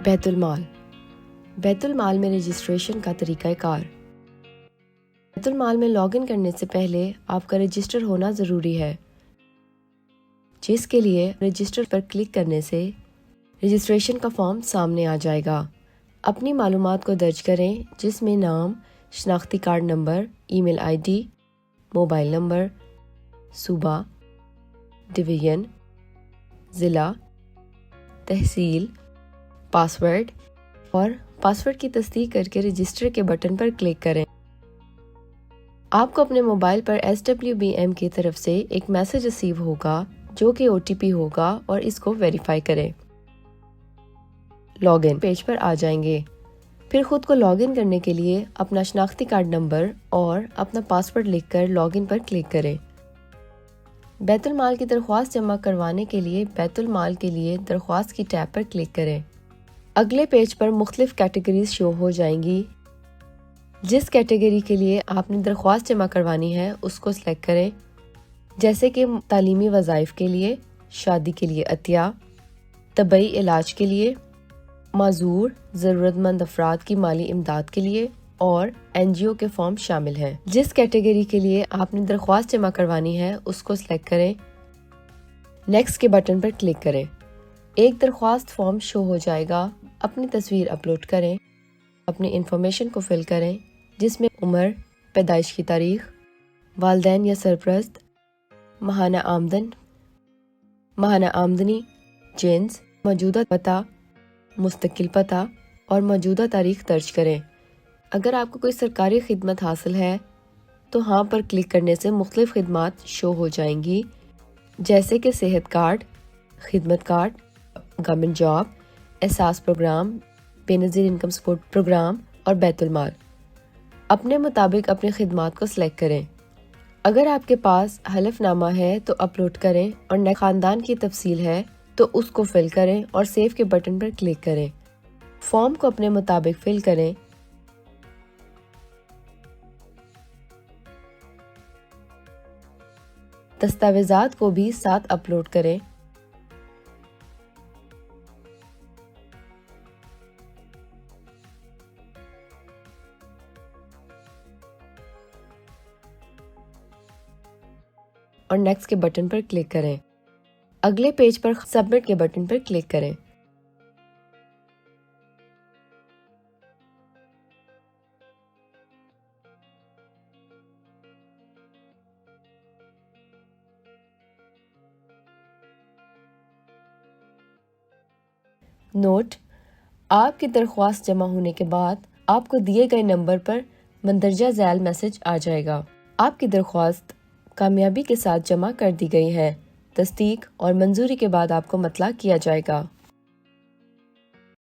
بیت المال۔ بیت المال میں رجسٹریشن کا طریقہ کار۔ بیت المال میں لاگ ان کرنے سے پہلے آپ کا رجسٹر ہونا ضروری ہے، جس کے لیے رجسٹر پر کلک کرنے سے رجسٹریشن کا فارم سامنے آ جائے گا۔ اپنی معلومات کو درج کریں، جس میں نام، شناختی card number, e mail I D, mobile number, صوبہ، ڈویژن، ضلع، تحصیل، پاسورڈ اور پاسورڈ کی تصدیق کر کے رجسٹر کے بٹن پر کلک کریں۔ آپ کو اپنے موبائل پر SWBM کی طرف سے ایک میسج ریسیو ہوگا جو کہ OTP ہوگا اور اس کو ویریفائی کریں۔ لاگ ان پیج پر آ جائیں گے۔ پھر خود کو لاگ ان کرنے کے لیے اپنا شناختی کارڈ نمبر اور اپنا پاسورڈ لکھ کر لاگ ان پر کلک کریں۔ بیت المال کی درخواست جمع کروانے کے لیے بیت المال کے لیے درخواست کی ٹیب پر کلک کریں۔ اگلے پیج پر مختلف کیٹیگریز شو ہو جائیں گی۔ جس کیٹیگری کے لیے آپ نے درخواست جمع کروانی ہے اس کو سلیکٹ کریں، جیسے کہ تعلیمی وظائف کے لیے، شادی کے لیے عطیہ، طبی علاج کے لیے، معذور ضرورت مند افراد کی مالی امداد کے لیے اور NGO کے فارم شامل ہیں۔ جس کیٹیگری کے لیے آپ نے درخواست جمع کروانی ہے اس کو سلیکٹ کریں، نیکسٹ کے بٹن پر کلک کریں۔ ایک درخواست فارم شو ہو جائے گا۔ اپنی تصویر اپلوڈ کریں، اپنی انفارمیشن کو فل کریں، جس میں عمر، پیدائش کی تاریخ، والدین یا سرپرست، ماہانہ آمدنی، جنس، موجودہ پتہ، مستقل پتہ اور موجودہ تاریخ درج کریں۔ اگر آپ کو کوئی سرکاری خدمت حاصل ہے تو ہاں پر کلک کرنے سے مختلف خدمات شو ہو جائیں گی، جیسے کہ صحت کارڈ، خدمت کارڈ، گورنمنٹ جاب، احساس پروگرام، بے نظیر انکم سپورٹ پروگرام اور بیت المال۔ اپنے مطابق اپنی خدمات کو سلیکٹ کریں۔ اگر آپ کے پاس حلف نامہ ہے تو اپلوڈ کریں اور خاندان کی تفصیل ہے تو اس کو فل کریں اور سیو کے بٹن پر کلک کریں۔ فارم کو اپنے مطابق فل کریں۔ دستاویزات کو بھی ساتھ اپلوڈ کریں۔ اور نیکسٹ کے بٹن پر کلک کریں۔ اگلے پیج پر سبمٹ کے بٹن پر کلک کریں۔ نوٹ: آپ کی درخواست جمع ہونے کے بعد آپ کو دیے گئے نمبر پر مندرجہ ذیل میسج آ جائے گا۔ آپ کی درخواست کامیابی کے ساتھ جمع کر دی گئی ہے۔ تصدیق اور منظوری کے بعد آپ کو مطلع کیا جائے گا۔